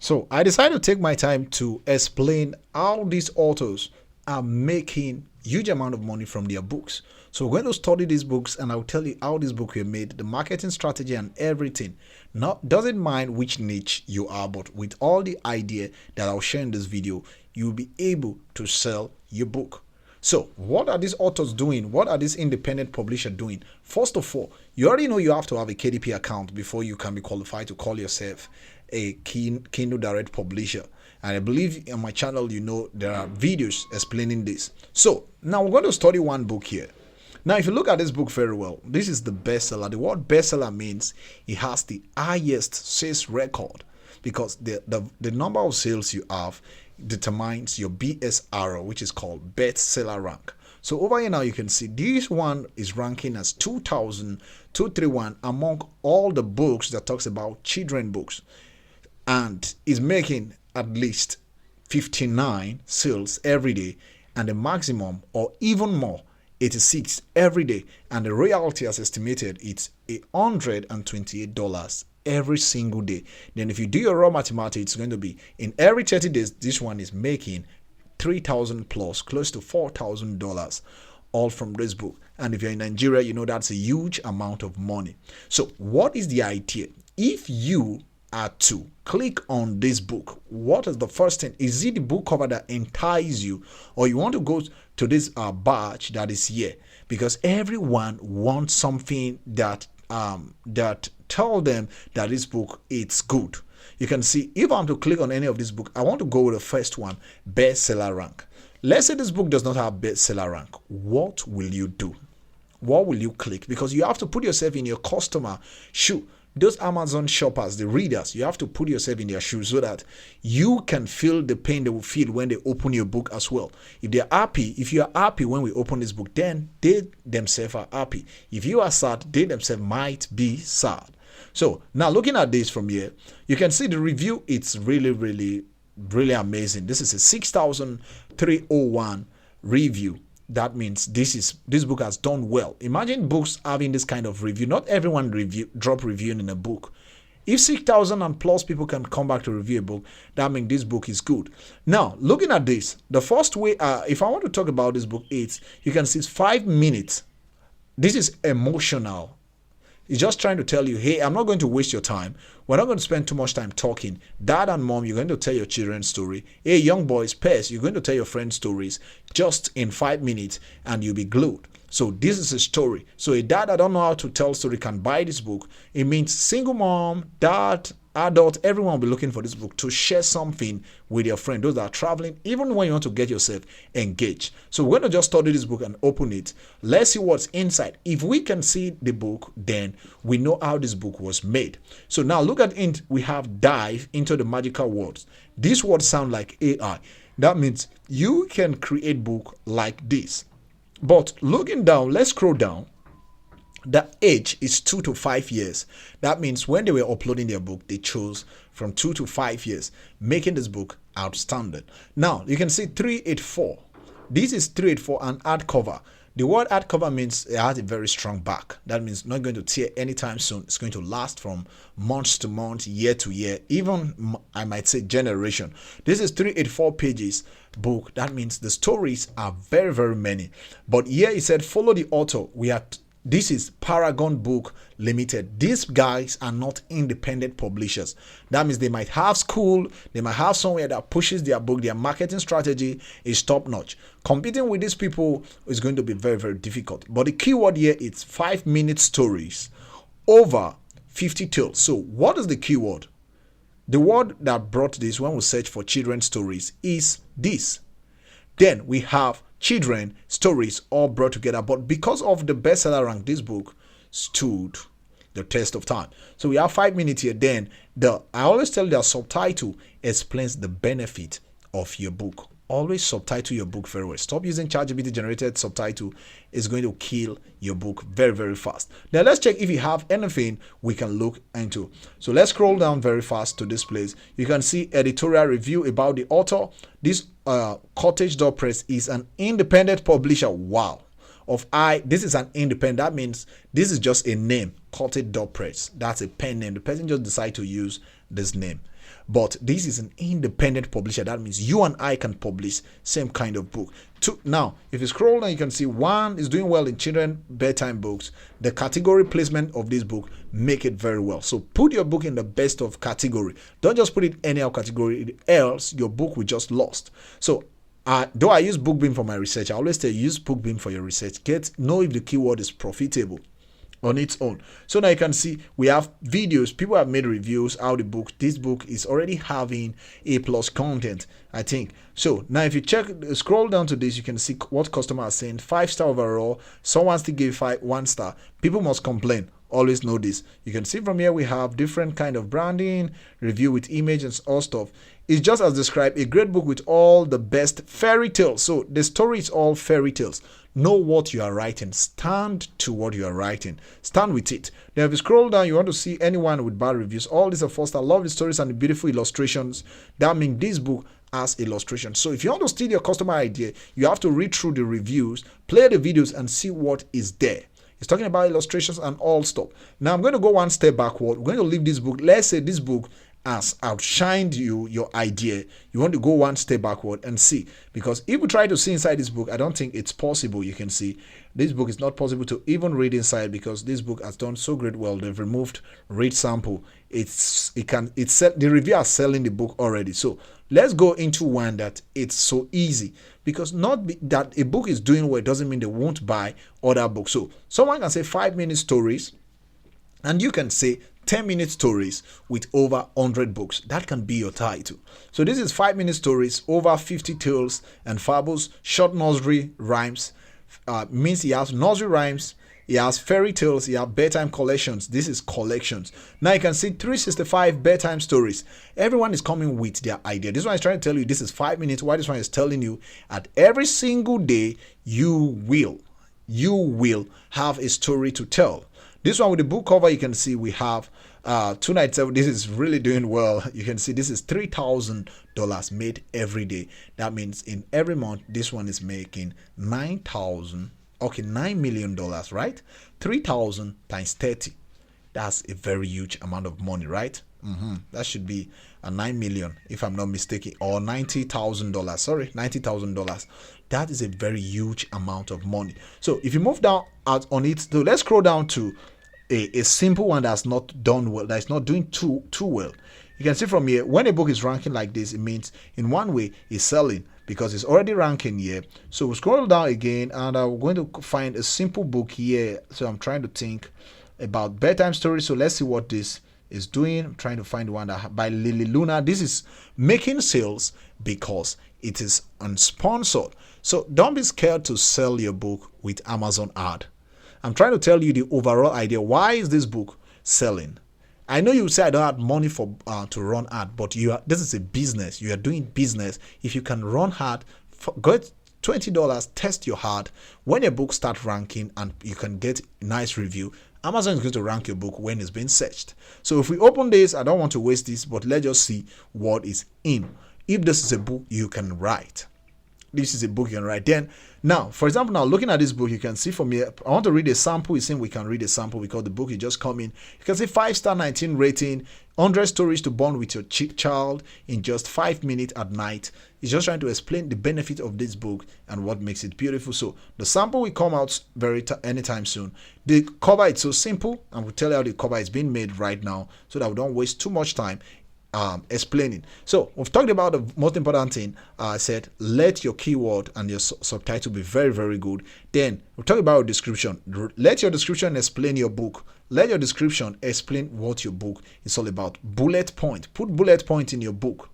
So I decided to take my time to explain how these authors are making huge amount of money from their books. So we're going to study these books and I'll tell you how these books were made, the marketing strategy and everything. Not doesn't mind which niche you are, but with all the idea that I'll share in this video, you'll be able to sell your book. So what are these authors doing? What are these independent publishers doing? First of all, you already know you have to have a KDP account before you can be qualified to call yourself a Kindle Direct publisher. And I believe on my channel, you know, there are videos explaining this. So now we're going to study one book here. Now, if you look at this book very well, this is the bestseller. The word bestseller means it has the highest sales record because the number of sales you have determines your BSR, which is called bestseller rank. So over here now you can see this one is ranking as 2,231 among all the books that talks about children books, and is making at least 59 sales every day, and the maximum or even more 86 every day, and the royalty as estimated it's $128 every single day. Then if you do your raw mathematics, it's going to be in every 30 days this one is making 3,000 plus, close to $4,000 all from this book. And if you're in Nigeria, you know that's a huge amount of money. So what is the idea? If you are to click on this book, what is the first thing? Is it the book cover that entices you, or you want to go to this badge that is here? Because everyone wants something that tell them that this book it's good. You can see if I'm to click on any of this book, I want to go with the first one, bestseller rank. Let's say this book does not have bestseller rank. What will you do? What will you click? Because you have to put yourself in your customer shoe. Those Amazon shoppers, the readers, you have to put yourself in their shoes so that you can feel the pain they will feel when they open your book as well. If they're happy, if you are happy when we open this book, then they themselves are happy. If you are sad, they themselves might be sad. So now looking at this from here, you can see the review. It's really amazing. This is a 6,301 review. That means this book has done well. Imagine books having this kind of review. Not everyone drop reviewing in a book. If 6,000 and plus people can come back to review a book, that means this book is good. Now, looking at this, the first way, if I want to talk about this book, you can see it's 5 minutes. This is emotional. It's just trying to tell you, hey, I'm not going to waste your time. We're not going to spend too much time talking. Dad and mom, you're going to tell your children's story. Hey, young boys, pairs, you're going to tell your friends' stories just in 5 minutes and you'll be glued. So this is a story. So a dad that don't know how to tell story can buy this book. It means single mom, dad, adult, everyone will be looking for this book to share something with your friend, those that are traveling, even when you want to get yourself engaged. So we're going to just study this book and open it. Let's see what's inside. If we can see the book, then we know how this book was made. So now look at it. We have dive into the magical words. These words sound like AI. That means you can create book like this. But looking down, let's scroll down. The age is 2 to 5 years. That means when they were uploading their book, they chose from 2 to 5 years, making this book outstanding. Now, you can see 384. This is 384 and hardcover. The word hardcover means it has a very strong back. That means not going to tear anytime soon. It's going to last from months to month, year to year, even I might say generation. This is 384 pages book. That means the stories are very many. But here it said follow the author. This is Paragon Book Limited. These guys are not independent publishers. That means they might have school, they might have somewhere that pushes their book. Their marketing strategy is top notch. Competing with these people is going to be very difficult. But the keyword here is 5 minute stories, over 50 tales. So what is the keyword? The word that brought this when we search for children's stories is this. Then we have children stories all brought together, but because of the bestseller rank, this book stood the test of time. So we have 5 minutes here. Then I always tell you that subtitle explains the benefit of your book. Always subtitle your book very well. Stop using ChatGPT generated subtitle. It's going to kill your book very fast. Now let's check if you have anything we can look into. So let's scroll down very fast to this place. You can see editorial review about the author. This Cottage Door Press is an independent publisher. Wow. of I. This is an independent. That means this is just a name, Press. That's a pen name. The person just decided to use this name. But this is an independent publisher. That means you and I can publish same kind of book. Now, if you scroll down, you can see one is doing well in children bedtime books. The category placement of this book make it very well. So put your book in the best of category. Don't just put it any other category, else your book will just lost. So though I use BookBeam for my research, I always say use BookBeam for your research. Know if the keyword is profitable on its own. So now you can see we have videos. People have made reviews how this book is already having A+ content, I think. So now if you scroll down to this, you can see what customers are saying. 5-star overall. Someone still gave 1 star. People must complain. Always know this. You can see from here we have different kind of branding, review with image and all stuff. It's just as described, a great book with all the best fairy tales. So the story is all fairy tales. Know what you are writing. Stand to what you are writing. Stand with it. Then if you scroll down, you want to see anyone with bad reviews. All these are first. I love the stories and the beautiful illustrations. That means this book has illustrations. So if you want to steal your customer idea, you have to read through the reviews, play the videos, and see what is there. It's talking about illustrations and all stuff. Now I'm going to go one step backward. We're going to leave this book. Let's say this book has outshined your idea. You want to go one step backward and see. Because if you try to see inside this book, I don't think it's possible. You can see this book is not possible to even read inside because this book has done so great well. They've removed read sample. The reviewer is selling the book already. So let's go into one that it's so easy, because that a book is doing well doesn't mean they won't buy other books. So someone can say 5-minute stories, and you can say 10-minute stories with over 100 books. That can be your title. So this is 5-minute stories, over 50 tales and fables, short nursery rhymes. Means he has nursery rhymes, he has fairy tales, he has bedtime collections. This is collections. Now you can see 365 bedtime stories. Everyone is coming with their idea. This one is trying to tell you this is 5 minutes. Why this one is telling you at every single day you will have a story to tell. This one with the book cover, you can see we have 297. This is really doing well. You can see this is $3,000 made every day. That means in every month, this one is making $9 million, right? 3,000 times 30. That's a very huge amount of money, right? That should be a 9 million, if I'm not mistaken, or $90,000. Sorry, $90,000. That is a very huge amount of money. So if you move down out on it, so let's scroll down to a simple one that's not done well, that's not doing too well. You can see from here, when a book is ranking like this, it means in one way it's selling because it's already ranking here. So we'll scroll down again, and I'm going to find a simple book here. So I'm trying to think about bedtime stories. So let's see what this is doing. I'm trying to find one that by Lily Luna. This is making sales because it is unsponsored. So don't be scared to sell your book with Amazon ad. I'm trying to tell you the overall idea. Why is this book selling? I know you say I don't have money for to run ad, but this is a business. You are doing business. If you can run ad, get $20, test your ad. When your book starts ranking and you can get a nice review, Amazon is going to rank your book when it's being searched. So if we open this, I don't want to waste this, but let's just see what is in. If this is a book you can write. This is a book you can write. Then now, for example, now looking at this book, you can see from here, I want to read a sample. It's saying we can read a sample because the book is just coming. You can see 5-star 19 rating, 100 stories to bond with your child in just 5 minutes at night. It's just trying to explain the benefit of this book and what makes it beautiful. So the sample will come out anytime soon. The cover is so simple, and we'll tell you how the cover is being made right now so that we don't waste too much time explaining. So we've talked about the most important thing. I said let your keyword and your subtitle be very, very good. Then we'll talk about description. Let your description explain your book. Let your description explain what your book is all about. Bullet point. Put bullet point in your book.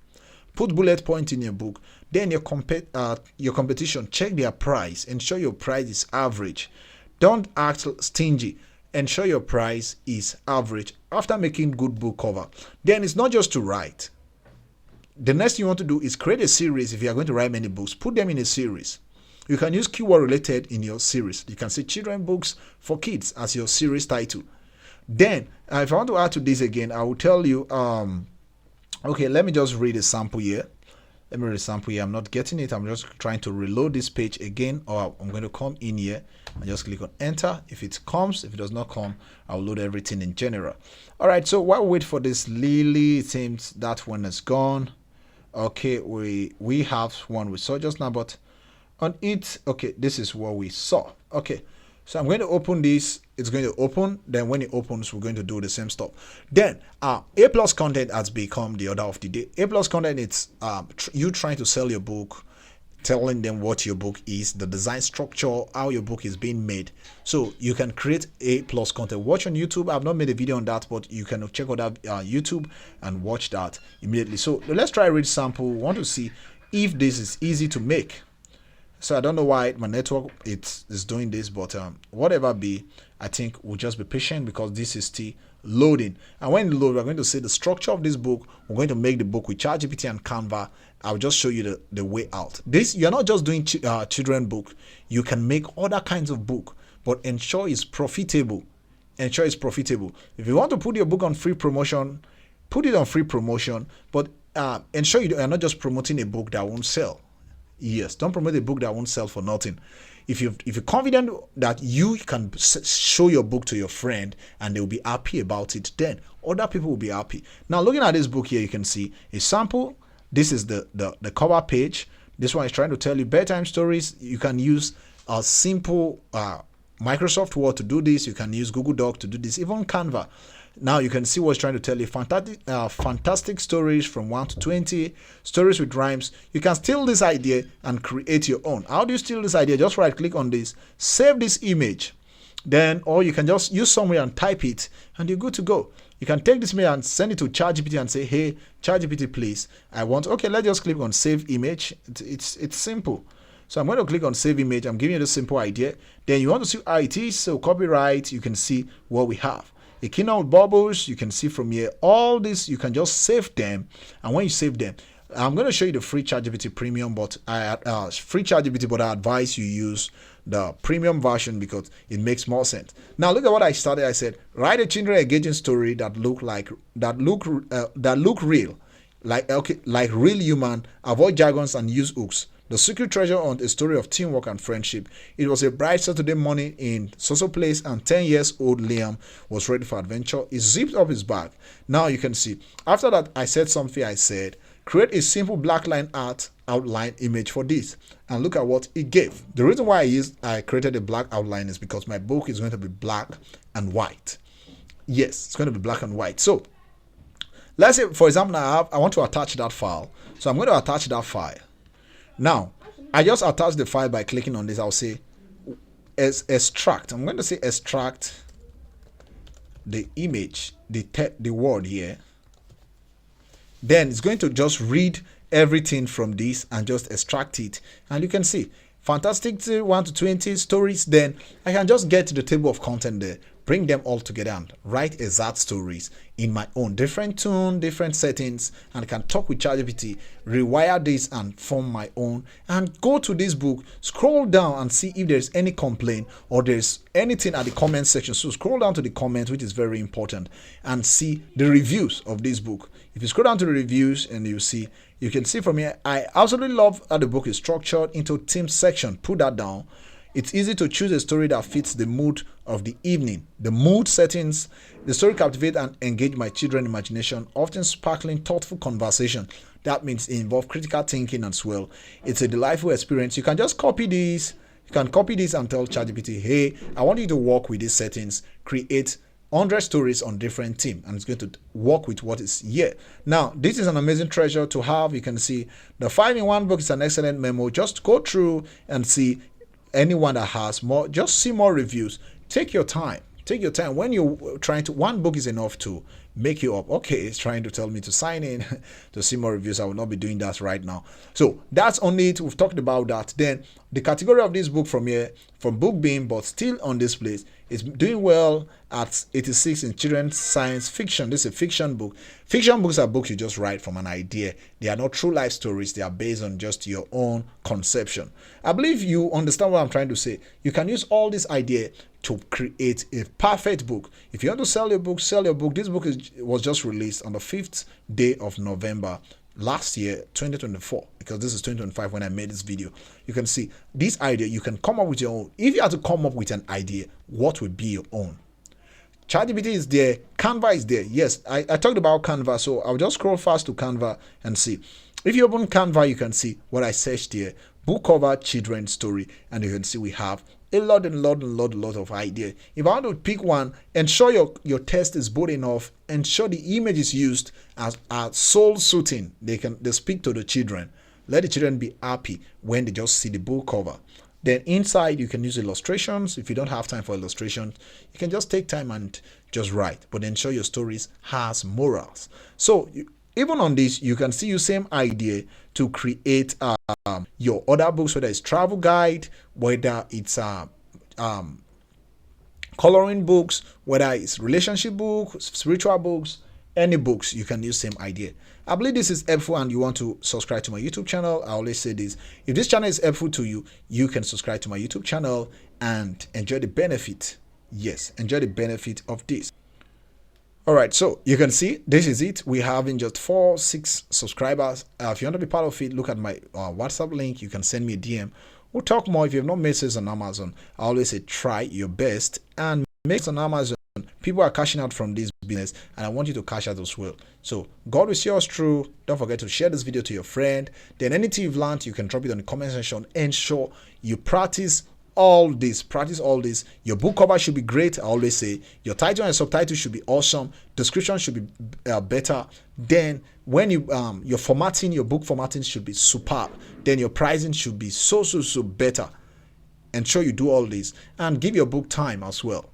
Put bullet point in your book. Then your competition, check their price. Ensure your price is average. Don't act stingy. Ensure your price is average after making good book cover. Then it's not just to write. The next thing you want to do is create a series. If you are going to write many books, put them in a series. You can use keyword related in your series. You can say children books for kids as your series title. Then if I want to add to this again, I will tell you, okay, let me just read a sample here. Let me resample here. I'm not getting it. I'm just trying to reload this page again, or I'm going to come in here and just click on enter. If it comes, if it does not come, I'll load everything in general. All right, so while we wait for this Lily, it seems that one is gone. Okay, we have one we saw just now, but on it, okay, this is what we saw. Okay, so I'm going to open this. It's going to open. Then when it opens, we're going to do the same stuff. Then A plus content has become the order of the day. A plus content, it's you trying to sell your book, telling them what your book is, the design structure, how your book is being made. So you can create A plus content. Watch on YouTube. I've not made a video on that, but you can check out that YouTube and watch that immediately. So let's try a read sample. We want to see if this is easy to make. So I don't know why my network is doing this, but whatever be, I think we'll just be patient because this is still loading. And when it loads, we're going to see the structure of this book. We're going to make the book with ChatGPT and Canva. I'll just show you the way out. This, you're not just doing children book. You can make other kinds of book, but ensure it's profitable. Ensure it's profitable. If you want to put your book on free promotion, put it on free promotion, but ensure you are not just promoting a book that won't sell. Yes, don't promote a book that won't sell for nothing. If you're confident that you can show your book to your friend and they'll be happy about it, then other people will be happy. Now, looking at this book here, you can see a sample. This is the cover page. This one is trying to tell you bedtime stories. You can use a simple Microsoft Word to do this. You can use Google Doc to do this, even Canva. Now you can see what's trying to tell you. Fantastic stories from 1 to 20, stories with rhymes. You can steal this idea and create your own. How do you steal this idea? Just right click on this, save this image, then, or you can just use somewhere and type it and you're good to go. You can take this mail and send it to ChatGPT and say, hey, ChatGPT, please, I want, okay, let's just click on save image. It's simple. So I'm going to click on save image. I'm giving you the simple idea. Then you want to see how it is. So copyright, you can see what we have. A keynote bubbles, you can see from here, all this, you can just save them. And when you save them, I'm going to show you the free ChatGPT premium, but free ChatGPT, but I advise you use the premium version because it makes more sense. Now look at what I started. I said, write a children engaging story that look real, like real human. Avoid jargons and use hooks. The Secret Treasure Hunt, a story of teamwork and friendship. It was a bright Saturday morning in so place, and 10-year-old Liam was ready for adventure. He zipped up his bag. Now you can see. After that, I said something. I said, create a simple black line art outline image for this. And look at what it gave. The reason why I created a black outline is because my book is going to be black and white. Yes, it's going to be black and white. So let's say, for example, I want to attach that file. So I'm going to attach that file. Now, I just attach the file by clicking on this. I'll say extract. I'm going to say extract the image, the word here. Then it's going to just read everything from this and just extract it. And you can see fantastic 1 to 20 stories. Then I can just get to the table of content there, bring them all together and write exact stories in my own different tone, different settings, and I can talk with ChatGPT, rewire this and form my own, and go to this book, scroll down and see if there's any complaint or there's anything at the comment section. So scroll down to the comments, which is very important, and see the reviews of this book. If you scroll down to the reviews and you can see from here, I absolutely love how the book is structured into theme section. Put that down. It's easy to choose a story that fits the mood of the evening. The mood settings, the story captivate and engage my children's imagination, often sparkling thoughtful conversation. That means it involves critical thinking as well. It's a delightful experience. You can just copy this. You can copy this and tell ChatGPT, hey, I want you to work with these settings, create 100 stories on different theme, and it's going to work with what is here. Now, this is an amazing treasure to have. You can see the 5-in-1 book is an excellent memo. Just go through and see anyone that has more, just see more reviews. Take your time. Take your time. When you're trying to, one book is enough to make you up. Okay, it's trying to tell me to sign in to see more reviews. I will not be doing that right now. So that's only it. We've talked about that. Then the category of this book from here, from book being, but still on this place, is doing well at 86 in children's science fiction. This is a fiction book. Fiction books are books you just write from an idea. They are not true life stories. They are based on just your own conception. I believe you understand what I'm trying to say. You can use all this idea to create a perfect book. If you want to sell your book, sell your book. This book was just released on the 5th day of November last year 2024, because this is 2025 when I made this video. You can see this idea, you can come up with your own. If you had to come up with an idea, what would be your own? ChatGPT is there, Canva is there. Yes, I talked about Canva, so I'll just scroll fast to Canva and see. If you open Canva, you can see what I searched here: book cover, children's story, and you can see we have a lot of ideas. If I want to pick one, ensure your text is bold enough, ensure the images used are soul soothing. They speak to the children. Let the children be happy when they just see the book cover. Then inside you can use illustrations. If you don't have time for illustrations, you can just take time and just write, but ensure your stories has morals. So even on this, you can see your same idea to create your other books, whether it's travel guide, whether it's coloring books, whether it's relationship books, spiritual books, any books, you can use same idea. I believe this is helpful and you want to subscribe to my YouTube channel. I always say this: if this channel is helpful to you, you can subscribe to my YouTube channel and enjoy the benefit. Yes, enjoy the benefit of this. All right, so you can see this is it. We having just 6 subscribers. If you want to be part of it, look at my WhatsApp link. You can send me a DM. We'll talk more. If you have not made sales on Amazon, I always say try your best and make on Amazon. People are cashing out from this business, and I want you to cash out as well. So God will see us through. Don't forget to share this video to your friend. Then anything you've learned, you can drop it on the comment section. Ensure you practice all this. Your book cover should be great. I always say your title and subtitle should be awesome. Description should be better. Then when you your formatting, your book formatting should be superb. Then your pricing should be so better. Ensure you do all this and give your book time as well.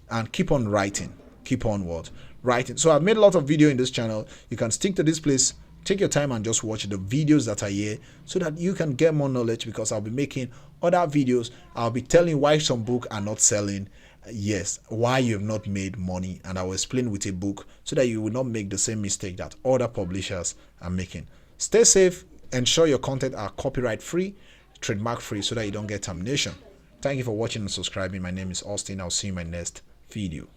And keep on writing. Keep on what? Writing. So I've made a lot of video in this channel. You can stick to this place. Take your time and just watch the videos that are here so that you can get more knowledge, because I'll be making other videos. I'll be telling you why some books are not selling. Yes, why you have not made money, and I will explain with a book so that you will not make the same mistake that other publishers are making. Stay safe. Ensure your content are copyright free, trademark free, so that you don't get termination. Thank you for watching and subscribing. My name is Austin. I'll see you in my next video.